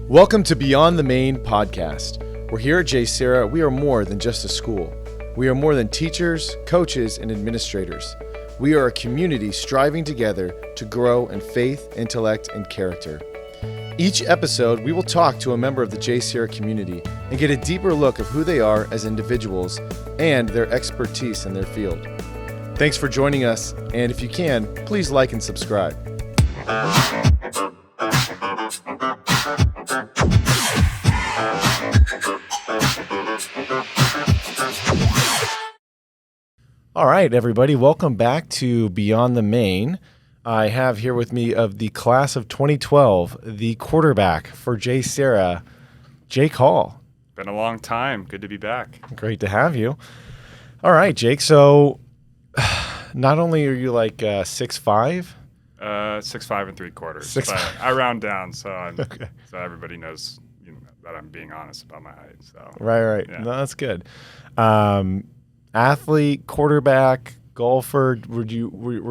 Welcome to Beyond the Main podcast. We're here at JSerra. We are more than just a school. We are more than teachers, coaches, and administrators. We are a community striving together to grow in faith, intellect, and character. Each episode, we will talk to a member of the JSerra community and get a deeper look of who they are as individuals and their expertise in their field. Thanks for joining us, and if you can, please like and subscribe. All right, everybody, welcome back to Beyond the Main. I have here with me of the class of 2012, the quarterback for JSerra, Jake Hall. Been a long time. Good to be back. Great to have you. All right, Jake. So not only are you like 6'5"? 6'5" and 3/4. 6'5". But I round down, so Okay. so everybody knows that I'm being honest about my height. So Right. Yeah. No, that's good. Athlete, quarterback, golfer. Were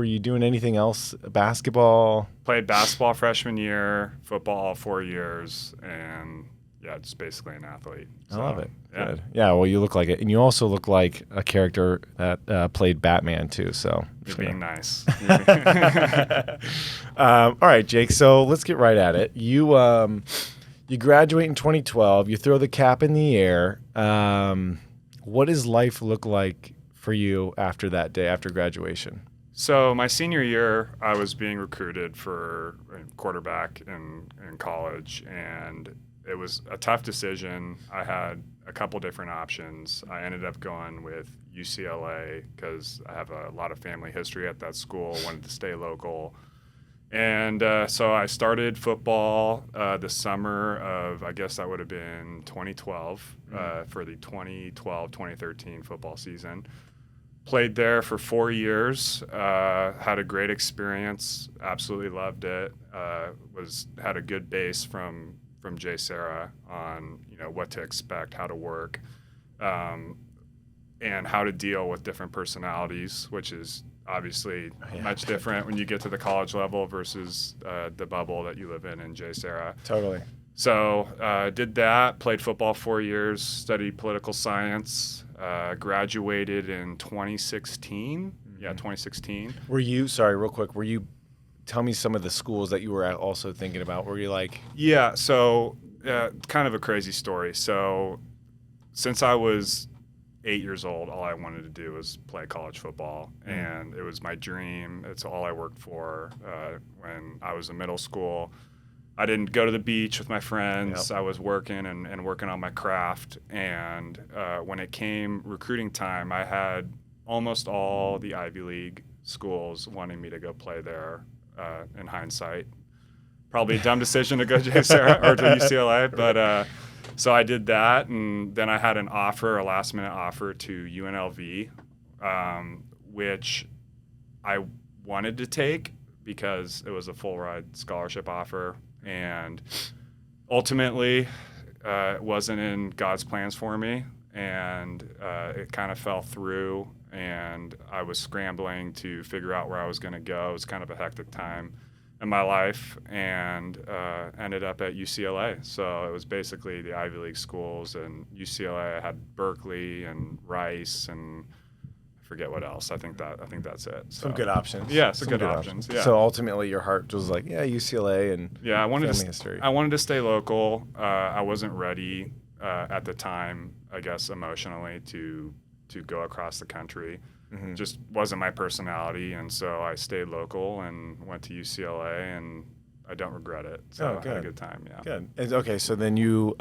you doing anything else? Basketball? Played basketball freshman year, football 4 years, and just basically an athlete. I love it. Yeah. Good. Yeah, well, you look like it. And you also look like a character that played Batman, too. So You're being nice. All right, Jake. So let's get right at it. You graduate in 2012. You throw the cap in the air. What does life look like for you after that day, after graduation? So my senior year, I was being recruited for quarterback in college, and it was a tough decision. I had a couple different options. I ended up going with UCLA because I have a lot of family history at that school, wanted to stay local. And so I started football the summer of, I guess that would have been 2012, for the 2012-2013 football season. Played there for 4 years, had a great experience, absolutely loved it, had a good base from JSerra on what to expect, how to work, and how to deal with different personalities, which is obviously much different when you get to the college level versus the bubble that you live in JSerra. Totally. So did that, played football 4 years, studied political science, graduated in 2016. Mm-hmm. Yeah, 2016. Tell me some of the schools that you were also thinking about. Were you like? Yeah, so kind of a crazy story. So since I was 8 years old, all I wanted to do was play college football, and it was my dream. It's all I worked for. When I was in middle school, I didn't go to the beach with my friends. Yep. I was working and working on my craft, and when it came recruiting time, I had almost all the Ivy League schools wanting me to go play there. In hindsight, probably a dumb decision to go to JSerra or to UCLA, but so I did that, and then I had a last-minute offer to UNLV, which I wanted to take because it was a full-ride scholarship offer, and ultimately it wasn't in God's plans for me, and it kind of fell through, and I was scrambling to figure out where I was going to go. It was kind of a hectic time in my life, and ended up at UCLA. So it was basically the Ivy League schools, and UCLA had Berkeley and Rice, and I forget what else. I think that's it. So, some good options. Yeah, some good options. Yeah. So ultimately, your heart was like, UCLA and I wanted family history. I wanted to stay local. I wasn't ready at the time, I guess, emotionally to go across the country. Mm-hmm. Just wasn't my personality, and so I stayed local and went to UCLA, and I don't regret it. So I had a good time. Yeah. Good. Okay, so then you,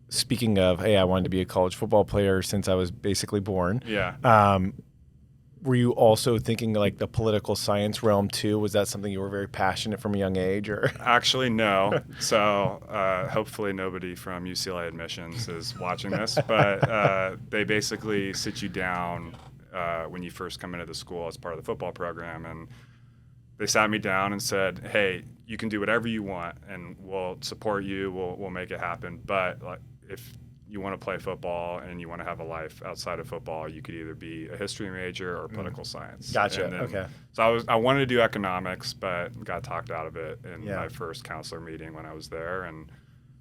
speaking of, hey, I wanted to be a college football player since I was basically born. Yeah. Were you also thinking like the political science realm too? Was that something you were very passionate from a young age, or? Actually, no. So hopefully nobody from UCLA admissions is watching this, but they basically sit you down when you first come into the school as part of the football program, and they sat me down and said, "Hey, you can do whatever you want, and we'll support you. We'll make it happen. But if you want to play football and you want to have a life outside of football, you could either be a history major or political science." Gotcha. And then, okay. So I wanted to do economics, but got talked out of it in my first counselor meeting when I was there. And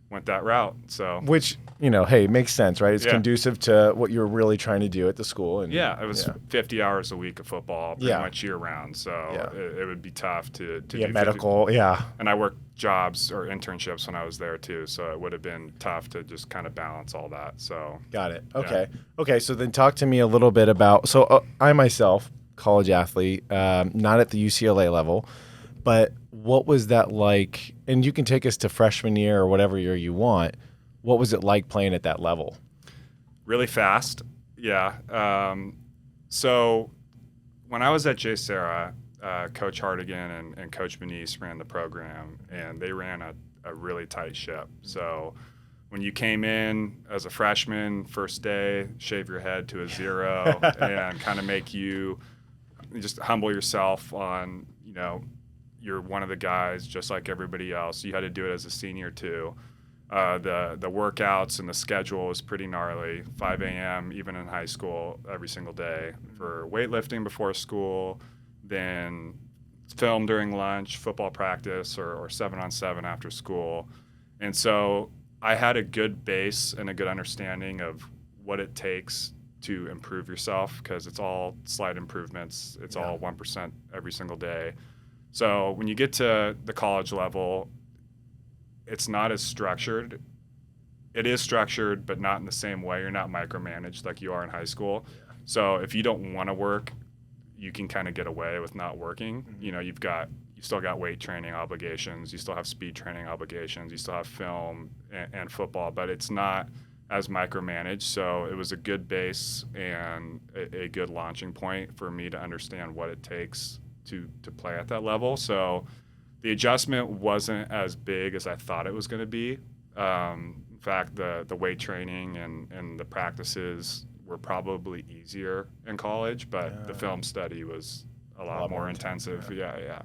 went that route. So which, hey, makes sense, right? It's conducive to what you're really trying to do at the school. And it was 50 hours a week of football pretty much year round. So it would be tough to do medical. 50. And I worked jobs or internships when I was there too. So it would have been tough to just kind of balance all that. So got it. Okay. Yeah. Okay. So then talk to me a little bit about, I myself, college athlete, not at the UCLA level, but what was that like? And you can take us to freshman year or whatever year you want. What was it like playing at that level? Really fast. Yeah. So when I was at JSerra, Coach Hardigan and Coach Benice ran the program, and they ran a really tight ship. So when you came in as a freshman, first day, shave your head to a 0 and kind of make you just humble yourself on, you're one of the guys just like everybody else. You had to do it as a senior too. The workouts and the schedule was pretty gnarly. 5 a.m. even in high school every single day for weightlifting before school, then film during lunch, football practice, or 7-on-7 after school. And so I had a good base and a good understanding of what it takes to improve yourself, because it's all slight improvements. It's all 1% every single day. So when you get to the college level, it's not as structured. It is structured, but not in the same way. You're not micromanaged like you are in high school. Yeah. So if you don't want to work, you can kind of get away with not working. Mm-hmm. You still got weight training obligations. You still have speed training obligations. You still have film and football, but it's not as micromanaged. So it was a good base and a good launching point for me to understand what it takes to play at that level. So the adjustment wasn't as big as I thought it was going to be. In fact, the weight training and the practices were probably easier in college, but the film study was a lot more intensive. Yeah.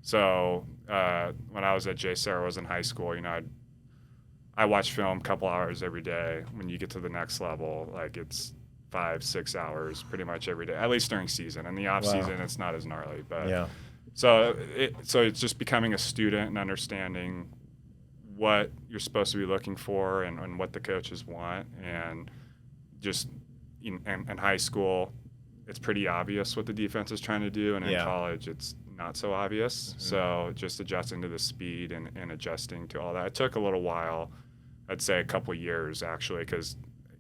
So when I was at JSerra, I was in high school, I watched film a couple hours every day. When you get to the next level, like it's 5-6 hours pretty much every day, at least during season. In the off season, it's not as gnarly, but so it's just becoming a student and understanding what you're supposed to be looking for and what the coaches want. And just in high school, it's pretty obvious what the defense is trying to do, and in college, it's not so obvious. Mm-hmm. So just adjusting to the speed and adjusting to all that. It took a little while, I'd say a couple of years actually, because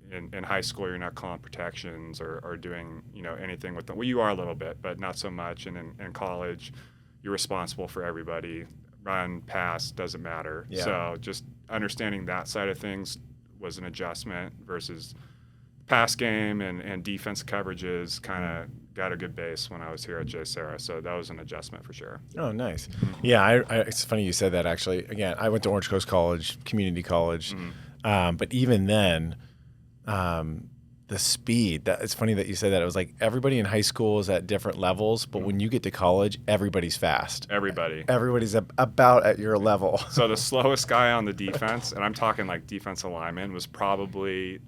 in high school you're not calling protections or doing anything with them. Well, you are a little bit, but not so much. And in college, you're responsible for everybody. Run, pass, doesn't matter. Yeah. So just understanding that side of things was an adjustment versus pass game and defense coverages kind of got a good base when I was here at JSerra. So that was an adjustment for sure. Oh, nice. Mm-hmm. Yeah, it's funny you said that actually. Again, I went to Orange Coast College, community college. Mm-hmm. But even then, the speed, it's funny that you said that. It was like everybody in high school is at different levels, but when you get to college, everybody's fast. Everybody's about at your level. So the slowest guy on the defense, and I'm talking like defensive lineman, was probably,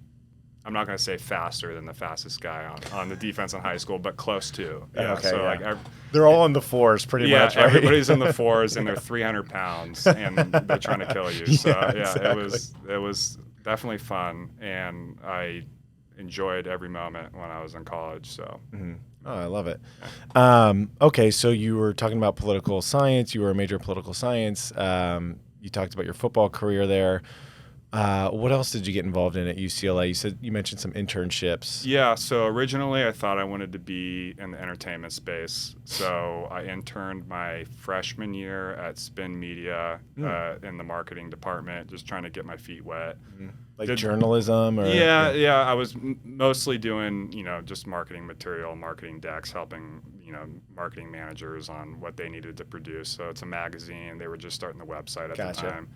I'm not going to say faster than the fastest guy on the defense in high school, but close to. Yeah. Okay, so like they're all in the fours pretty much. Yeah, everybody's in the fours and they're 300 pounds and they're trying to kill you. So exactly. It was definitely fun, and I enjoyed every moment when I was in college. So. Mm-hmm. Oh, I love it. Okay, so you were talking about political science. You were a major in political science. You talked about your football career there. What else did you get involved in at UCLA? You mentioned some internships. Yeah, so originally I thought I wanted to be in the entertainment space. So I interned my freshman year at Spin Media in the marketing department, just trying to get my feet wet. Mm-hmm. Like journalism? Or Yeah. I was mostly doing, just marketing material, marketing decks, helping, marketing managers on what they needed to produce. So it's a magazine. They were just starting the website at the time.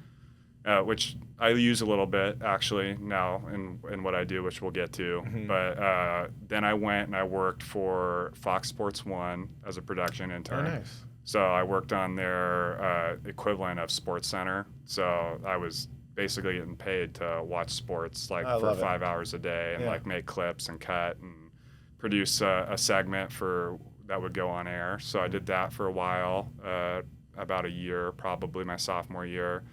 Which I use a little bit actually now in what I do, which we'll get to. Mm-hmm. But then I went and I worked for Fox Sports 1 as a production intern. Oh, nice. So I worked on their equivalent of Sports Center. So I was basically getting paid to watch sports for 5 hours a day and like make clips and cut and produce a segment that would go on air. So I did that for a while, about a year, probably my sophomore year.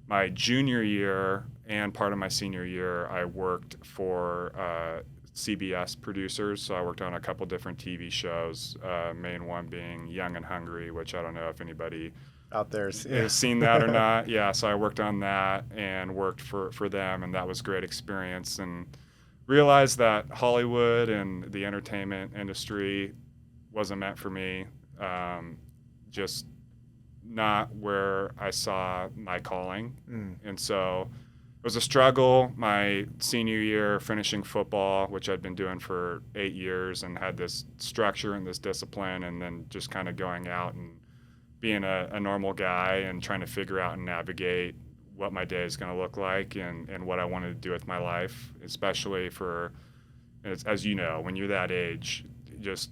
my junior year and part of my senior year, I worked for CBS producers. So I worked on a couple different TV shows, main one being Young and Hungry, which I don't know if anybody out there has seen that or not. Yeah, so I worked on that and worked for them, and that was a great experience. And realized that Hollywood and the entertainment industry wasn't meant for me. Just not where I saw my calling. And so it was a struggle my senior year finishing football, which I'd been doing for 8 years and had this structure and this discipline, and then just kind of going out and being a normal guy and trying to figure out and navigate what my day is going to look like and what I wanted to do with my life, especially for, as you know, when you're that age, just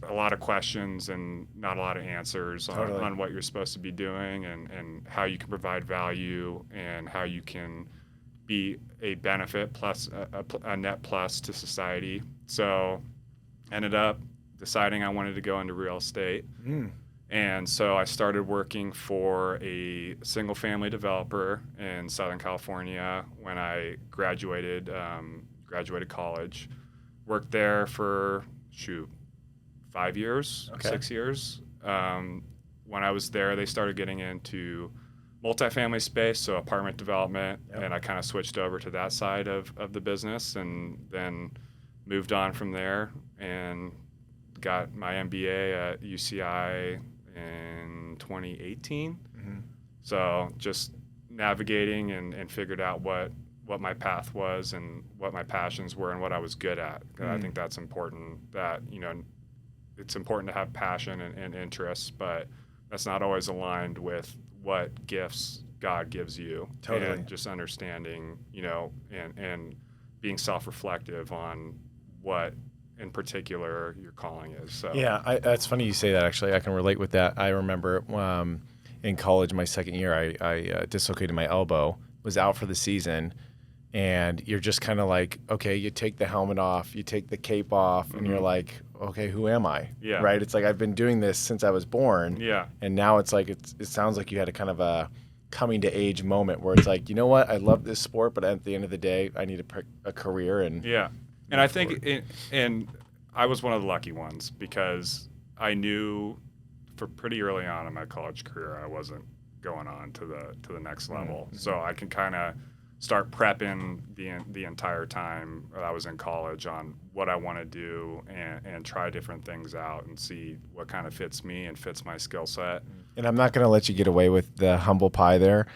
a lot of questions and not a lot of answers on what you're supposed to be doing and how you can provide value and how you can be a benefit plus a net plus to society. So ended up deciding I wanted to go into real estate. And so I started working for a single family developer in Southern California when I graduated college. Worked there for 5 years, 6 years. When I was there, they started getting into multifamily space, so apartment development, and I kind of switched over to that side of the business and then moved on from there and got my MBA at UCI in 2018. So just navigating and figured out what my path was and what my passions were and what I was good at. I think that's important, that, it's important to have passion and interests, but that's not always aligned with what gifts God gives you. And just understanding, and being self-reflective on what in particular your calling is. So yeah, that's funny you say that. Actually, I can relate with that. I remember in college, my second year, I dislocated my elbow, was out for the season, and you're just kind of like, okay, you take the helmet off, you take the cape off, and you're like, okay, who am I? Yeah. Right? It's like I've been doing this since I was born. Yeah. And now it's like it sounds like you had a kind of a coming to age moment where it's like, you know what? I love this sport, but at the end of the day, I need a career. And yeah. And I think and I was one of the lucky ones because I knew for pretty early on in my college career I wasn't going on to the next level. So I can kind of start prepping the entire time I was in college on what I want to do and try different things out and see what kind of fits me and fits my skill set. And I'm not going to let you get away with the humble pie there.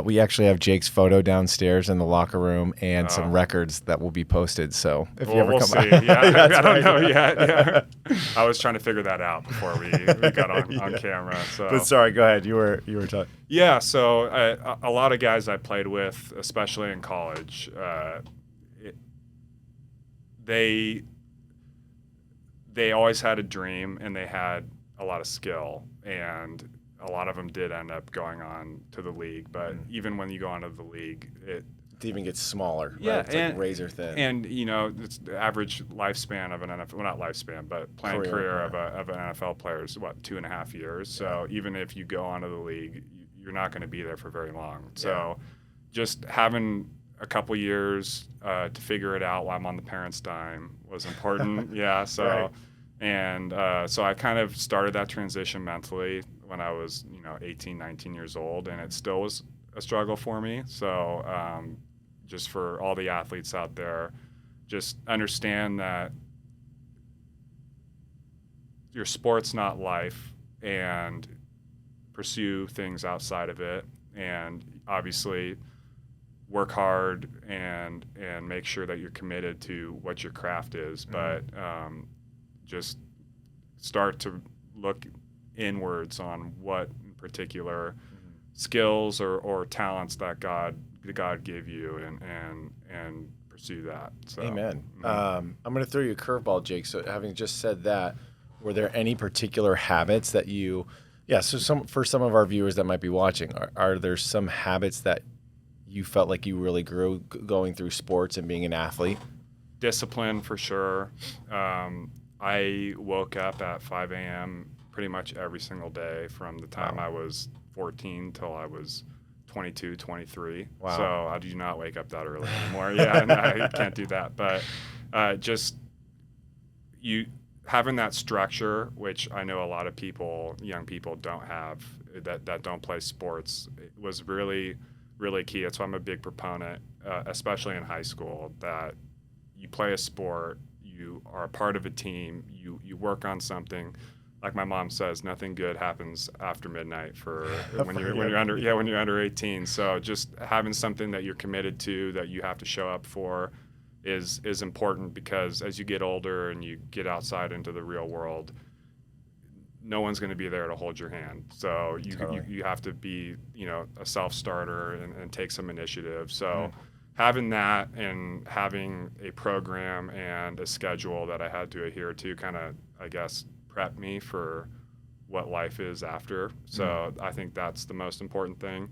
We actually have Jake's photo downstairs in the locker room and some records that will be posted. So if you ever we'll come see. Yeah, I don't know yet. Yeah. I was trying to figure that out before we got on camera. So. But sorry, go ahead. You were talking. Yeah. So a lot of guys I played with, especially in college, they always had a dream and they had a lot of skill, and a lot of them did end up going on to the league. But even when you go onto the league, it even gets smaller. Yeah, right? It's like razor thin. And it's the average lifespan of an NFL, well, not lifespan, but playing career of an NFL player is 2.5 years. So even if you go onto the league, you're not going to be there for very long. So just having a couple years to figure it out while I'm on the parents' dime was important. Yeah. So. Right. And so I kind of started that transition mentally when I was, 18, 19 years old, and it still was a struggle for me. So just for all the athletes out there, just understand that your sport's not life, and pursue things outside of it. And obviously work hard and make sure that you're committed to what your craft is. But just start to look inwards on what in particular skills or talents that God gave you and pursue that. So, Amen. I'm going to throw you a curveball, Jake. So having just said that, were there any particular habits that so for some of our viewers that might be watching, are there some habits that you felt like you really grew going through sports and being an athlete? Discipline for sure. I woke up at 5 a.m. pretty much every single day from the time I was 14 till I was 22, 23. Wow. So I do not wake up that early anymore. Yeah, no, I can't do that. But just you having that structure, which I know a lot of people, young people, don't have, that don't play sports, it was really, really key. That's why I'm a big proponent, especially in high school, that you play a sport, you are a part of a team, you work on something. Like my mom says, nothing good happens after midnight for when you're under 18. So just having something that you're committed to, that you have to show up for, is important, because as you get older and you get outside into the real world, no one's going to be there to hold your hand. So you have to be, a self-starter and take some initiative. So having that and having a program and a schedule that I had to adhere to kind of, I guess, prep me for what life is after. So I think that's the most important thing.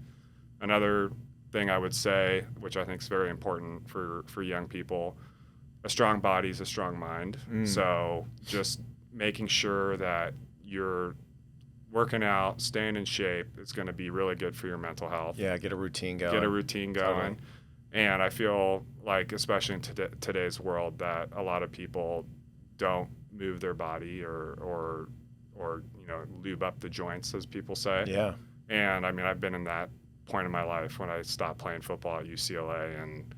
Another thing I would say, which I think is very important for young people, a strong body is a strong mind. So just making sure that you're working out, staying in shape, is going to be really good for your mental health. Yeah, get a routine going. Totally. And I feel like, especially in today's world, that a lot of people don't move their body or lube up the joints, as people say. Yeah. And I mean, I've been in that point in my life when I stopped playing football at UCLA, and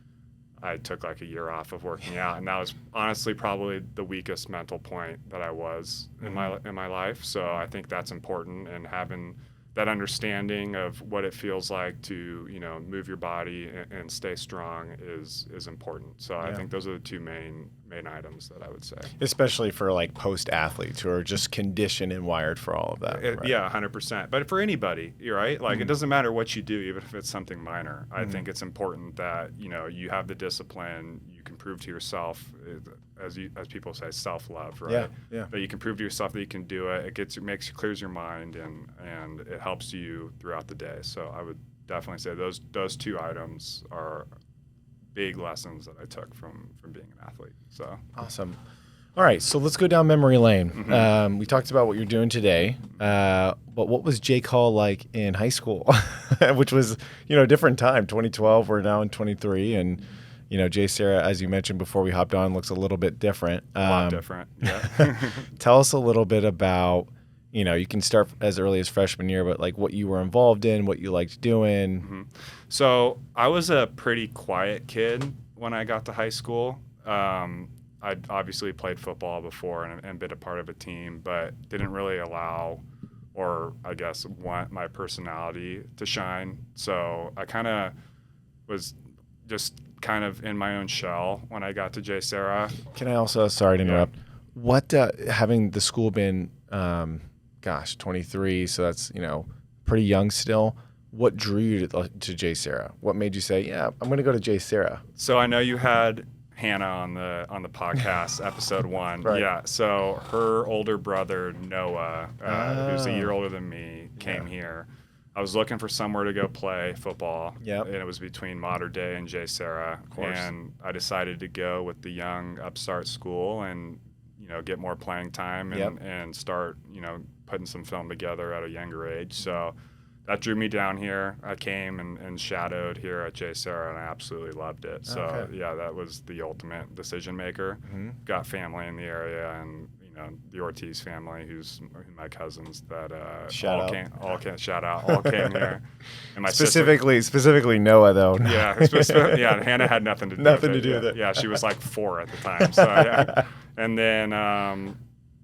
I took like a year off of working out, and that was honestly probably the weakest mental point that I was in my life. So I think that's important, and having that understanding of what it feels like to move your body and stay strong is important. So I think those are the two main items that I would say, especially for like post athletes who are just conditioned and wired for all of that. Right? Yeah, 100%. But for anybody, you're right. Like it doesn't matter what you do, even if it's something minor. I think it's important that you have the discipline. You can prove to yourself, as people say, self-love, right? Yeah. That you can prove to yourself that you can do it. It clears your mind, and it helps you throughout the day. So I would definitely say those two items are big lessons that I took from being an athlete. So awesome. All right, so let's go down memory lane. We talked about what you're doing today, but what was Jake Hall like in high school, which was a different time. 2012, we're now in 23, and JSerra, as you mentioned before we hopped on, looks a little bit different. A lot different. Yeah. Tell us a little bit about, you can start as early as freshman year, but like what you were involved in, what you liked doing. So I was a pretty quiet kid when I got to high school. I'd obviously played football before and been a part of a team, but didn't really allow, or I guess want, my personality to shine. So I kind of was just kind of in my own shell when I got to JSerra. Can I also, sorry to interrupt, what, having the school been, 23, so that's, pretty young still, what drew you to JSerra? What made you say, yeah, I'm going to go to JSerra? So I know you had Hannah on the podcast, episode 1. Right. Yeah. So her older brother, Noah, who's a year older than me, came here. I was looking for somewhere to go play football. Yep. And it was between Mater Dei and JSerra. Of course. And I decided to go with the young upstart school and, get more playing time and start, putting some film together at a younger age. So that drew me down here. I came and shadowed here at JSerra, and I absolutely loved it. So, that was the ultimate decision maker. Got family in the area, and, the Ortiz family, who's my cousins, that all came here. And my specifically Noah, though. Hannah had nothing to do with it. Yeah, she was like 4 at the time. So, yeah. And then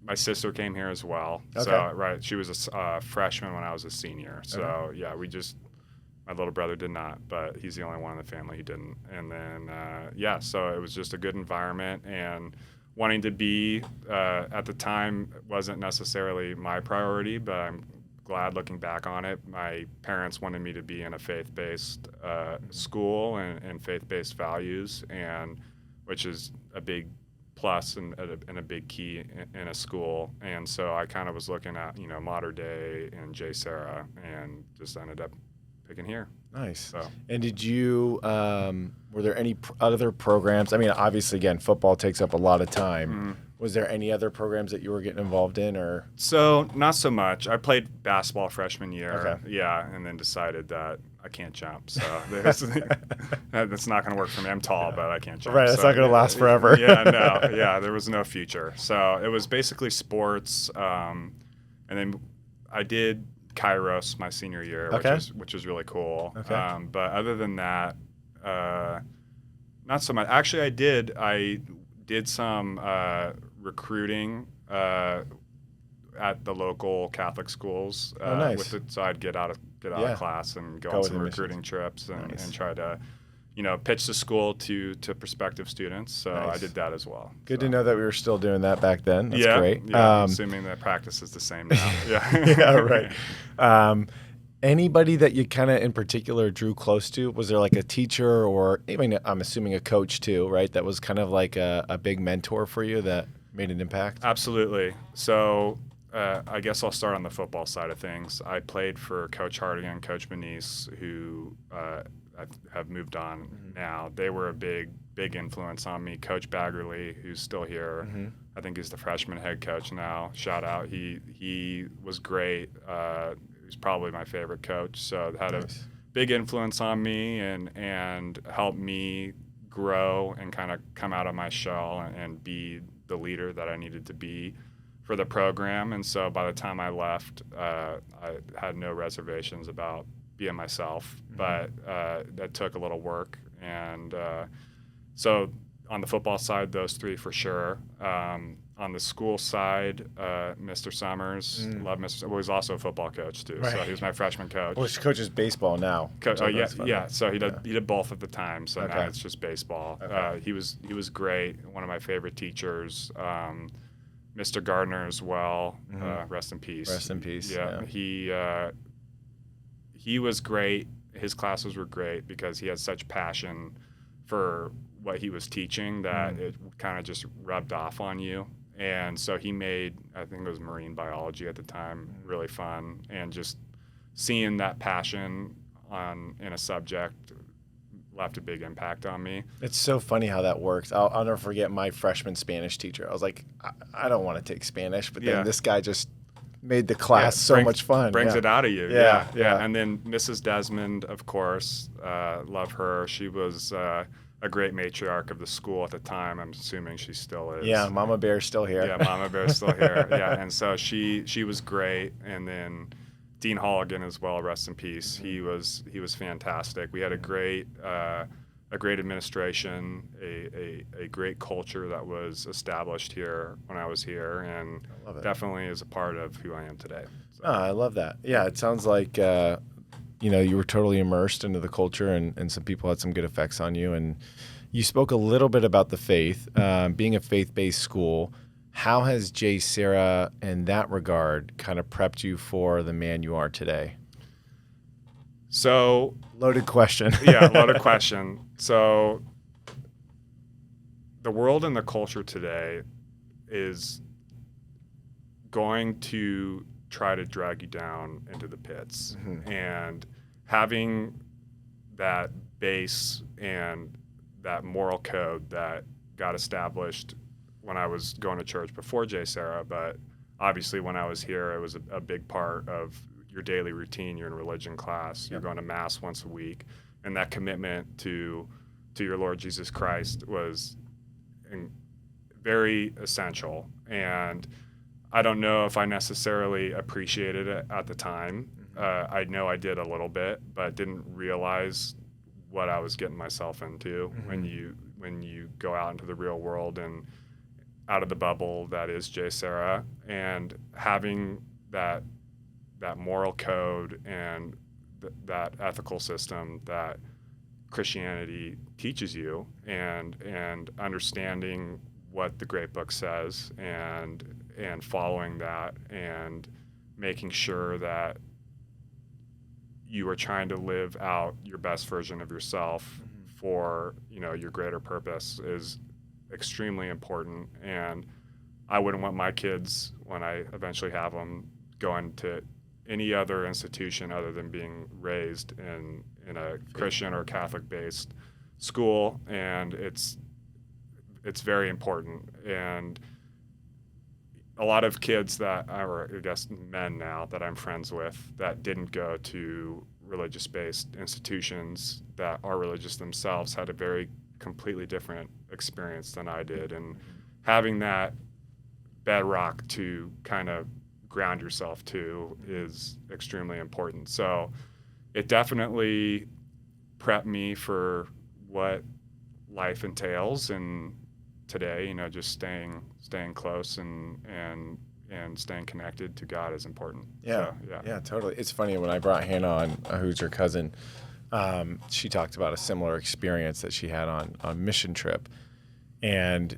my sister came here as well. Okay. So, she was a freshman when I was a senior. So, my little brother did not, but he's the only one in the family who didn't. And then, so it was just a good environment, and wanting to be, at the time, wasn't necessarily my priority, but I'm glad looking back on it. My parents wanted me to be in a faith-based school and faith-based values, and which is a big plus and a big key in a school. And so I kind of was looking at, Mater Dei and JSerra, and just ended up picking here. Nice. So. And did you, were there any other programs? I mean, obviously, again, football takes up a lot of time. Was there any other programs that you were getting involved in, or? So not so much. I played basketball freshman year. Okay. Yeah, and then decided that I can't jump. So that's not going to work for me. I'm tall, but I can't jump. Right, it's not going to last forever. Yeah, no. Yeah, there was no future. So it was basically sports. And then I did Kairos my senior year, which was really cool. Okay. But other than that, not so much. Actually, I did some recruiting at the local Catholic schools. Nice. So I'd get out of class and go on some recruiting trips and try to, pitch the school to prospective students. So I did that as well. Good to know that we were still doing that back then. That's great. Yeah, assuming that practice is the same now. Yeah. Yeah, right. Anybody that you kind of in particular drew close to? Was there like a teacher, or even I'm assuming a coach too, right? That was kind of like a big mentor for you that made an impact? Absolutely. So I guess I'll start on the football side of things. I played for Coach Hardigan and Coach Manise, who have moved on now. They were a big influence on me. Coach Baggerly, who's still here, I think he's the freshman head coach now. Shout out. He was great. He's probably my favorite coach. So had a big influence on me and helped me grow and kind of come out of my shell and be the leader that I needed to be for the program. And so by the time I left, I had no reservations about being myself, but that took a little work. And so on the football side, those three for sure. On the school side, Mr. Summers, love Mr. Summers. Well, he's also a football coach too, so he was my freshman coach. Well, he coaches baseball now. Yeah. So he did both at the time. So now it's just baseball. Okay. He was great. One of my favorite teachers. Mr. Gardner as well. Rest in peace. Rest in peace. Yeah. He was great. His classes were great because he had such passion for what he was teaching that it kind of just rubbed off on you. And so he made, I think it was marine biology at the time, really fun. And just seeing that passion in a subject left a big impact on me. It's so funny how that works. I'll never forget my freshman Spanish teacher. I was like, I don't want to take Spanish, but then this guy just made the class so much fun. Brings it out of you. Yeah. And then Mrs. Desmond, of course, love her. She was a great matriarch of the school at the time. I'm assuming she still is. Yeah, Mama Bear's still here. Yeah, Mama Bear's still here. Yeah, and so she was great. And then Dean Halligan as well, rest in peace. He was fantastic. We had a great administration, a great culture that was established here when I was here, and definitely is a part of who I am today. So. Oh, I love that. Yeah, it sounds like you were totally immersed into the culture, and some people had some good effects on you. And you spoke a little bit about the faith, being a faith-based school. How has JSerra, in that regard, kind of prepped you for the man you are today? So, loaded question. Yeah, loaded question. So, the world and the culture today is going to try to drag you down into the pits. And having that base and that moral code that got established when I was going to church before JSerra, but obviously when I was here, it was a big part of your daily routine. You're in religion class, you're going to mass once a week, and that commitment to your Lord Jesus Christ was very essential. And I don't know if I necessarily appreciated it at the time. I know I did a little bit, but didn't realize what I was getting myself into when you go out into the real world and out of the bubble that is JSerra, and having that moral code and that ethical system that Christianity teaches you, and understanding what the great book says and following that, and making sure that you are trying to live out your best version of yourself for your greater purpose is extremely important. And I wouldn't want my kids, when I eventually have them, going to any other institution other than being raised in a Christian or Catholic based school. And it's very important. And a lot of kids that or I guess men now that I'm friends with that didn't go to religious-based institutions that are religious themselves had a very completely different experience than I did. And having that bedrock to kind of ground yourself to is extremely important. So it definitely prepped me for what life entails, and today, you know, just staying close and staying connected to God is important. Yeah, So, yeah, totally. It's funny, when I brought Hannah on, who's your cousin, she talked about a similar experience that she had on mission trip, and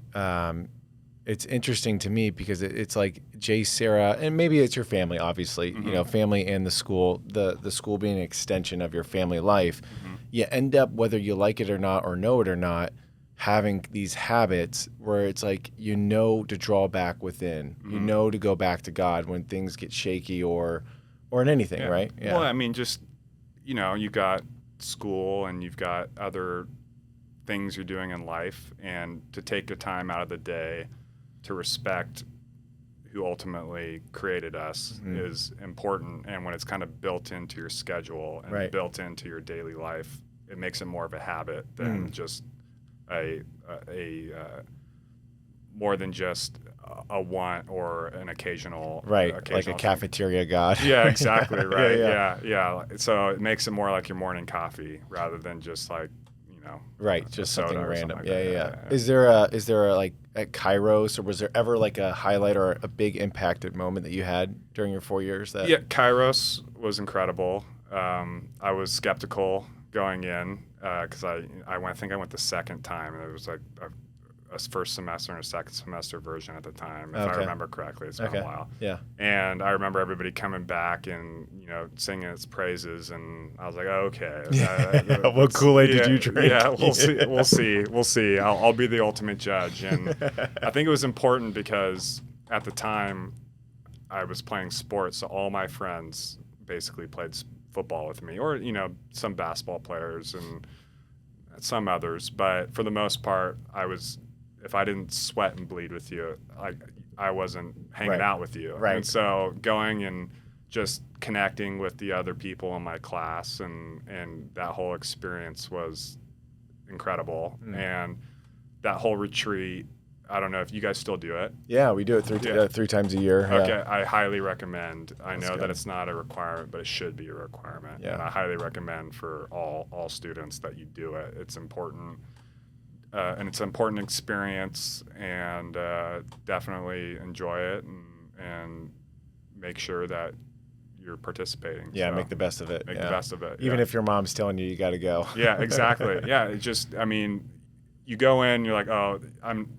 it's interesting to me because it's like JSerra, and maybe it's your family, obviously, Mm-hmm. you know, family and the school being an extension of your family life. Mm-hmm. You end up, whether you like it or not or know it or not, having these habits where it's like, you know, to draw back within, Mm-hmm. you know, to go back to God when things get shaky or in anything, Yeah. right? Yeah. Well, I mean, just, you know, you got school and you've got other things you're doing in life, and to take the time out of the day to respect who ultimately created us is important. And when it's kind of built into your schedule and Right. built into your daily life, it makes it more of a habit than just a more than just a want or an occasional Right, occasional like a thing. cafeteria God. Yeah, exactly. Right. Yeah. Yeah. So it makes it more like your morning coffee rather than just like, you know, Right, just something soda or random. something like Yeah. that. Is there a like at Kairos, or was there ever like a highlight or a big impacted moment that you had during your 4 years? That Yeah, Kairos was incredible. I was skeptical going in because I think I went the second time, and it was like a first semester and a second semester version at the time, if I remember correctly. It's been a while. Yeah. And I remember everybody coming back and, you know, singing its praises, and I was like, oh, okay. What Kool-Aid did you drink? Yeah, we'll see. I'll be the ultimate judge. And I think it was important because at the time I was playing sports, so all my friends basically played football with me, or, you know, some basketball players and some others. But for the most part, if I didn't sweat and bleed with you, I wasn't hanging out with you. Right. And so going and just connecting with the other people in my class and that whole experience was incredible. And that whole retreat, I don't know if you guys still do it. Yeah, we do it three times a year. Okay, Yeah. I highly recommend. I know good. that it's not a requirement, but it should be a requirement. Yeah. And I highly recommend for all students that you do it. It's important. And it's an important experience, and definitely enjoy it and make sure that you're participating. Yeah, So make the best of it. Make the best of it. Even if your mom's telling you got to go. Yeah, exactly. Yeah, it just, I mean, you go in, you're like, oh, I'm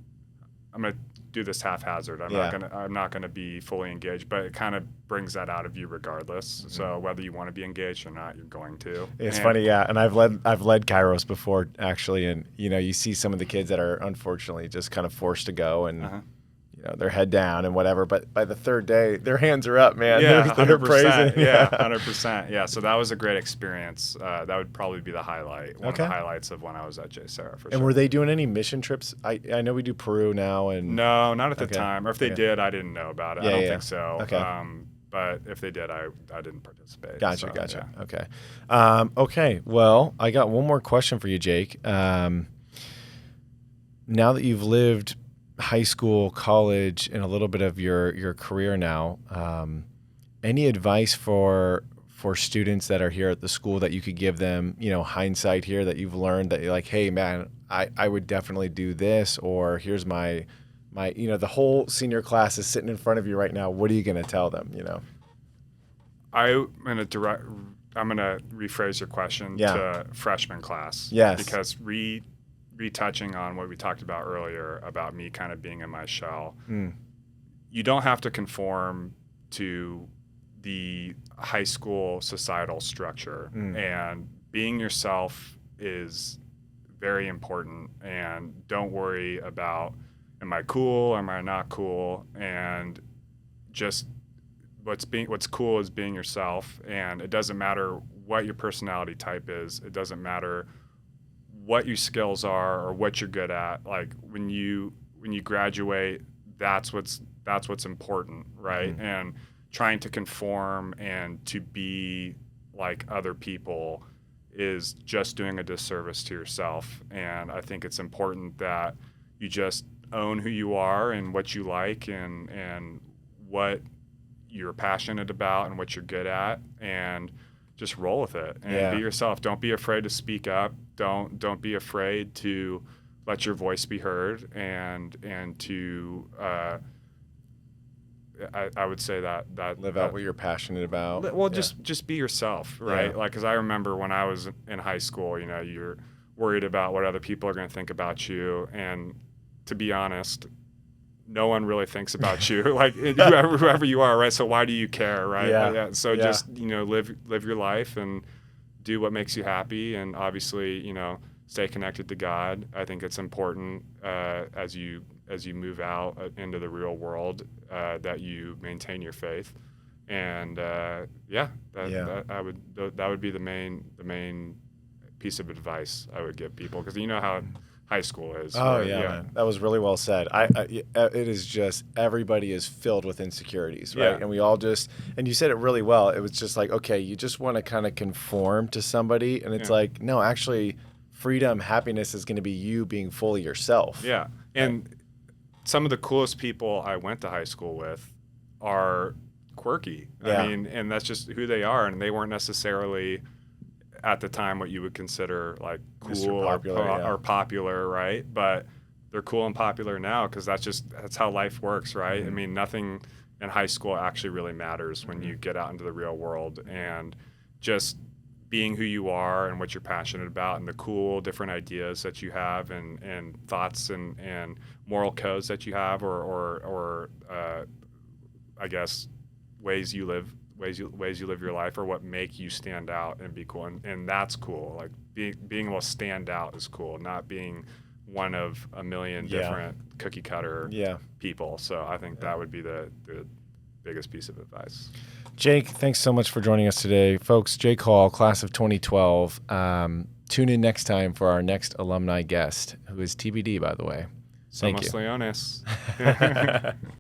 gonna do this haphazard. I'm not gonna be fully engaged, but it kind of brings that out of you regardless. So whether you want to be engaged or not, you're going to. It's funny, yeah. And I've led Kairos before, actually, and you know, you see some of the kids that are unfortunately just kind of forced to go, and you know, their head down and whatever. But by the third day, their hands are up, man. Yeah, they're 100%. praising. Yeah, 100%. Yeah, so that was a great experience. That would probably be the highlight. One of the highlights of when I was at JSerra, for sure. And were they doing any mission trips? I know we do Peru now, and no, not at the time. Or if they did, I didn't know about it. Yeah, I don't think so. Okay. But if they did, I didn't participate. Gotcha. Yeah. Okay. Okay. Well, I got one more question for you, Jake. Now that you've lived high school, college, and a little bit of your career now, any advice for students that are here at the school that you could give them, you know, hindsight here that you've learned that you're like, hey, man, I would definitely do this, or here's my, you know, the whole senior class is sitting in front of you right now. What are you going to tell them, you know? I'm going to rephrase your question to freshman class. Yes. Because retouching on what we talked about earlier about me kind of being in my shell, you don't have to conform to the high school societal structure. And being yourself is very important. And don't worry about, am I cool? Am I not cool? And just what's cool is being yourself. And it doesn't matter what your personality type is. It doesn't matter what your skills are or what you're good at. Like when you graduate, that's what's that's what's important, right? And trying to conform and to be like other people is just doing a disservice to yourself. And I think it's important that you just own who you are and what you like and what you're passionate about and what you're good at, and just roll with it and be yourself. Don't be afraid to speak up. Don't be afraid to let your voice be heard, and to I would say that live out what you're passionate about. Well, just be yourself, right? Yeah. Like, because I remember when I was in high school, you know, you're worried about what other people are going to think about you, and to be honest, no one really thinks about you, like whoever you are, right? So why do you care, right? Yeah. So just, you know, live your life and do what makes you happy, and obviously, you know, stay connected to God. I think it's important as you move out into the real world that you maintain your faith, and that would be the main piece of advice I would give people, because you know how high school is. Oh, right? Man. That was really well said. It is just, everybody is filled with insecurities, right? Yeah. And we all just, and you said it really well. It was just like, okay, you just want to kind of conform to somebody. And it's like, no, actually, freedom, happiness is going to be you being fully yourself. Yeah. And some of the coolest people I went to high school with are quirky. Yeah. I mean, and that's just who they are. And they weren't necessarily at the time what you would consider like cool or popular, right? But they're cool and popular now, because that's how life works, right? I mean, nothing in high school actually really matters when you get out into the real world, and just being who you are and what you're passionate about, and the cool different ideas that you have, and thoughts and moral codes that you have, or I guess ways you live your life, or what make you stand out and be cool, and that's cool. Like being able to stand out is cool, not being one of a million different cookie cutter people. So I think that would be the biggest piece of advice. Jake, thanks so much for joining us today. Folks, Jake Hall, class of 2012. Tune in next time for our next alumni guest, who is TBD, by the way. Thank you. Somos Leones.